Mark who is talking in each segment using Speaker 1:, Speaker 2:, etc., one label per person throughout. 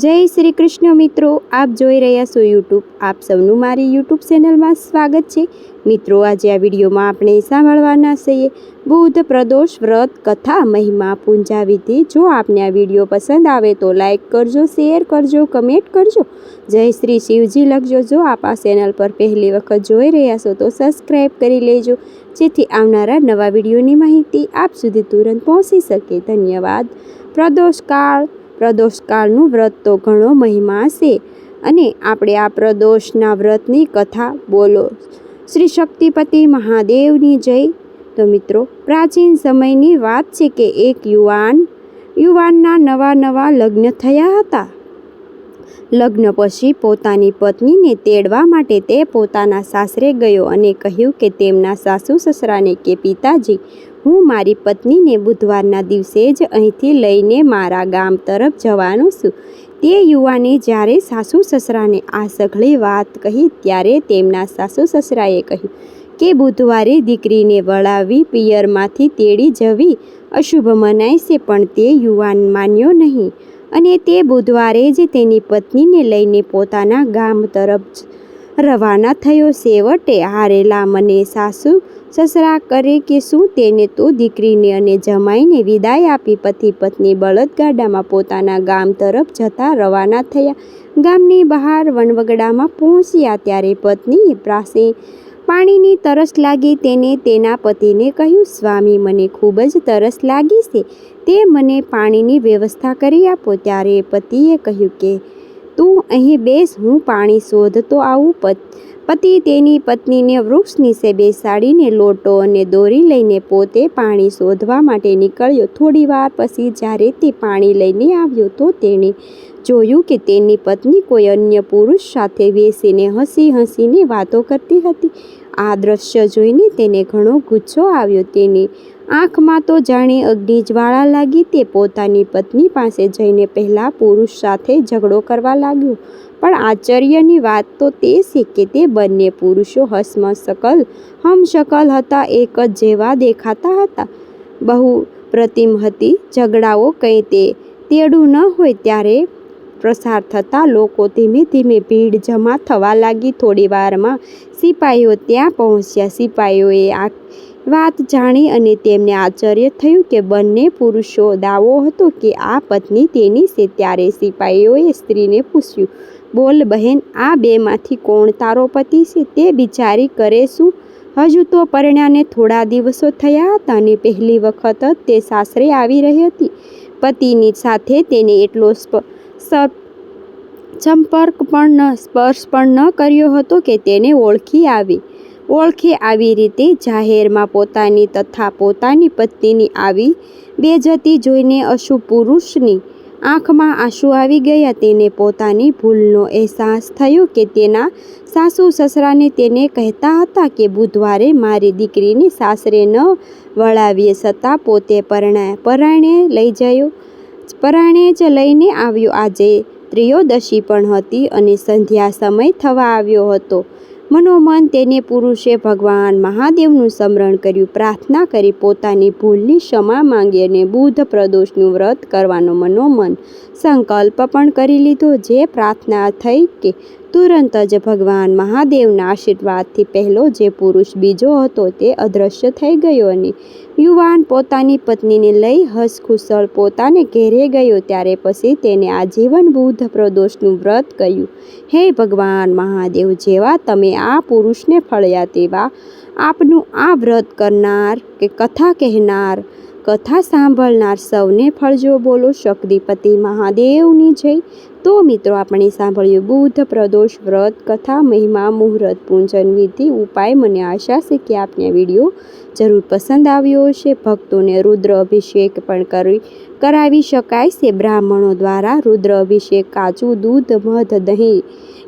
Speaker 1: જય શ્રી કૃષ્ણ મિત્રો, આપ જોઈ રહ્યા છો યુટ્યુબ. આપ સૌનું મારી યુટ્યુબ ચેનલમાં સ્વાગત છે. મિત્રો, આજે આ વિડીયોમાં આપણે સાંભળવાના છીએ બુધ પ્રદોષ વ્રત કથા મહિમા પૂજા વિધિ. જો આપને આ વિડીયો પસંદ આવે તો લાઈક કરજો, શેર કરજો, કમેન્ટ કરજો, જય શ્રી શિવજી લખજો. જો આપ આ ચેનલ પર પહેલી વખત જોઈ રહ્યા છો તો સબસ્ક્રાઈબ કરી લેજો, જેથી આવનારા નવા વિડીયોની માહિતી આપ સુધી તુરંત પહોંચી શકે. ધન્યવાદ. પ્રદોષકાળનું વ્રત તો ઘણો મહિમા છે અને આપણે આ પ્રદોષના વ્રતની કથા બોલો શ્રી શક્તિપતિ મહાદેવની જય. તો મિત્રો, પ્રાચીન સમયની વાત છે કે એક યુવાનના નવા લગ્ન થયા હતા. લગ્ન પછી પોતાની પત્નીને તેડવા માટે તે પોતાના સાસરે ગયો અને કહ્યું કે તેમના સાસુ સસરાને કે પિતાજી, હું મારી પત્નીને બુધવારના દિવસે જ અહીંથી લઈને મારા ગામ તરફ જવાનો છું. તે યુવાને જ્યારે સાસુ સસરાને આ સઘળી વાત કહી ત્યારે તેમના સાસુ સસરાએ કહ્યું કે બુધવારે દીકરીને વળાવી પિયરમાંથી તેડી જવી અશુભ મનાય છે. પણ તે યુવાન માન્યો નહીં અને તે બુધવારે જ તેની પત્નીને લઈને પોતાના ગામ તરફ રવાના થયો. છેવટે હારેલા મને સાસુ સસરા કરે કે શું, તેને તો દીકરીને અને જમાઈને વિદાય આપી પતિ પત્ની બળદગાડામાં પોતાના ગામ તરફ જતા રવાના થયા. ગામની બહાર વનવગડામાં પહોંચ્યા ત્યારે પત્નીએ પાણીની તરસ લાગી. તેને તેના પતિને કહ્યું, સ્વામી, મને ખૂબ જ તરસ લાગી છે, તે મને પાણીની વ્યવસ્થા કરી આપો. ત્યારે પતિએ કહ્યું કે તું અહીં બેસ, હું પાણી શોધતો આવું. પતિ તેની પત્નીને વૃક્ષ નીચે બેસાડીને લોટો અને દોરી લઈને પોતે પાણી શોધવા માટે નીકળ્યો. થોડી વાર પછી જ્યારે તે પાણી લઈને આવ્યો તો તેણે જોયું કે તેની પત્ની કોઈ અન્ય પુરુષ સાથે બેસીને હસીને વાતો કરતી હતી. આ દ્રશ્ય જોઈને તેને ઘણો ગુસ્સો આવ્યો. તેની આંખમાં તો જાણે અગ્નિજ્વાળા લાગી. તે પોતાની પત્ની પાસે જઈને પહેલા પુરુષ સાથે ઝઘડો કરવા લાગ્યો. પણ આશ્ચર્યની વાત તો તે છે કે તે બંને પુરુષો હમશકલ હતા, એક જ જેવા દેખાતા હતા, બહુ પ્રતિમ હતી. ઝઘડાઓ કંઈ તેડું ન હોય ત્યારે પ્રસાર થતા લોકો ધીમે ધીમે ભીડ જમા થવા લાગી. થોડી વારમાં સિપાહીઓ ત્યાં પહોંચ્યા. સિપાહીઓએ આ વાત જાણી અને તેમને આશ્ચર્ય થયું કે બંને પુરુષો દાવો હતો કે આ પત્ની તેની છે. ત્યારે સિપાહીઓએ સ્ત્રીને પૂછ્યું, બોલ બહેન, આ બેમાંથી કોણ તારો પતિ છે? તે બિચારી કરે શું? હજુ તો પરણ્યાને થોડા દિવસો થયા હતા અને પહેલી વખત જ તે સાસરે આવી રહી હતી. પતિની સાથે તેને એટલો સ્પર્શ પણ ન કર્યો હતો કે તેને ઓળખે. આવી રીતે જાહેરમાં પોતાની તથા પોતાની પત્નીની આવી બેજતી જોઈને અશુભ પુરુષની આંખમાં આંસુ આવી ગયા. તેને પોતાની ભૂલનો અહેસાસ થયો કે તેના સાસુ સસરાને તેને કહેતા હતા કે બુધવારે મારી દીકરીને સાસરે ન વળાવીએ છતાં પોતે પરાણે જ લઈને આવ્યો. આજે ત્રયોદશી પણ હતી અને સંધ્યા સમય થવા આવ્યો હતો. મનોમન તેને પુરુષે ભગવાન મહાદેવનું સ્મરણ કર્યું, પ્રાર્થના કરી, પોતાની ભૂલની ક્ષમા માંગી અને બુધ પ્રદોષનું વ્રત કરવાનો મનોમન સંકલ્પ પણ કરી લીધો. જે પ્રાર્થના થઈ કે તુરંત જ ભગવાન મહાદેવના આશીર્વાદથી પહેલો જે પુરુષ બીજો હતો તે અદૃશ્ય થઈ ગયો અને યુવાન પોતાની પત્નીને લઈ હસખુશળ પોતાને ઘેરે ગયો. ત્યારે પછી તેને આજીવન બુધ પ્રદોષનું વ્રત કહ્યું. હે ભગવાન મહાદેવ, જેવા તમે આ પુરુષને ફળ્યા તેવા આપનું આ વ્રત કરનાર કે કથા કહેનાર, કથા સાંભળનાર સૌને ફળજો. બોલો શક્તિપતિ મહાદેવની જય. તો મિત્રો, આપણે સાંભળ્યું બુધ પ્રદોષ વ્રત કથા મહિમા મુહૂર્ત પૂજન વિધિ ઉપાય. મને આશા છે કે આપને આ વિડીયો જરૂર પસંદ આવ્યો હશે. ભક્તોને રુદ્ર અભિષેક પણ કરાવી શકાય છે. બ્રાહ્મણો દ્વારા રુદ્ર અભિષેક કાચું દૂધ, મધ, દહીં,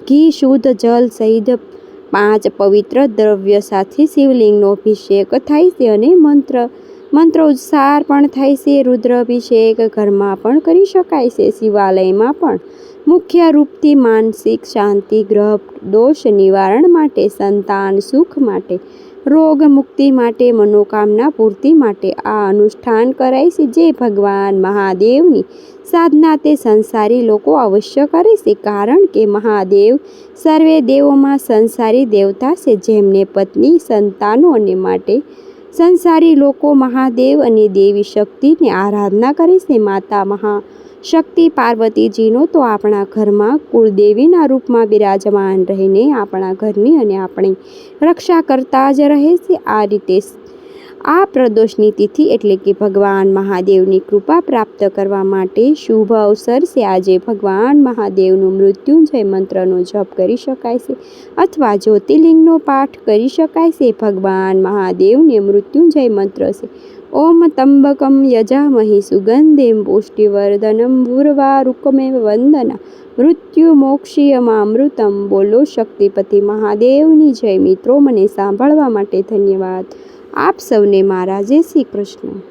Speaker 1: ઘી, શુદ્ધ જલ સહિત 5 પવિત્ર દ્રવ્ય સાથે શિવલિંગનો અભિષેક થાય છે અને મંત્રોચ્ચાર પણ થાય છે. રુદ્ર અભિષેક ઘરમાં પણ કરી શકાય છે, શિવાલયમાં પણ. મુખ્ય રૂપથી માનસિક શાંતિ, ગ્રહ દોષ નિવારણ માટે, સંતાન સુખ માટે, રોગ મુક્તિ માટે, મનોકામના પૂર્તિ માટે આ અનુષ્ઠાન કરાય છે. જે ભગવાન મહાદેવની સાધના તે સંસારી લોકો અવશ્ય કરે છે, કારણ કે મહાદેવ સર્વે દેવોમાં સંસારી દેવતા છે. જેમને પત્ની, સંતાનો અને માટે સંસારી લોકો મહાદેવ અને દેવી શક્તિની આરાધના કરે છે. માતા મહાશક્તિ પાર્વતીજીનો તો આપણા ઘરમાં કુળદેવીના રૂપમાં બિરાજમાન રહીને આપણા ઘરની અને આપણી રક્ષા કરતા જ રહે છે. આ રીતે આ પ્રદોષની તિથિ એટલે કે ભગવાન મહાદેવની કૃપા પ્રાપ્ત કરવા માટે શુભ અવસર છે. આજે ભગવાન મહાદેવનું મૃત્યુંજય મંત્રનો જપ કરી શકાય છે અથવા જ્યોતિર્લિંગનો પાઠ કરી શકાય છે. ભગવાન મહાદેવને મૃત્યુંજય મંત્ર છે: ઓમ ત્રંબકમ યજામહે સુગંધિમ પુષ્ટિવર્ધનમ ઉર્વારુકમેવ વંદના મૃત્યુમોક્ષીયમામૃતમ. બોલો શક્તિપતિ મહાદેવની જય. મિત્રો, મને સાંભળવા માટે ધન્યવાદ. આપ સૌને મારા જય શ્રી કૃષ્ણ.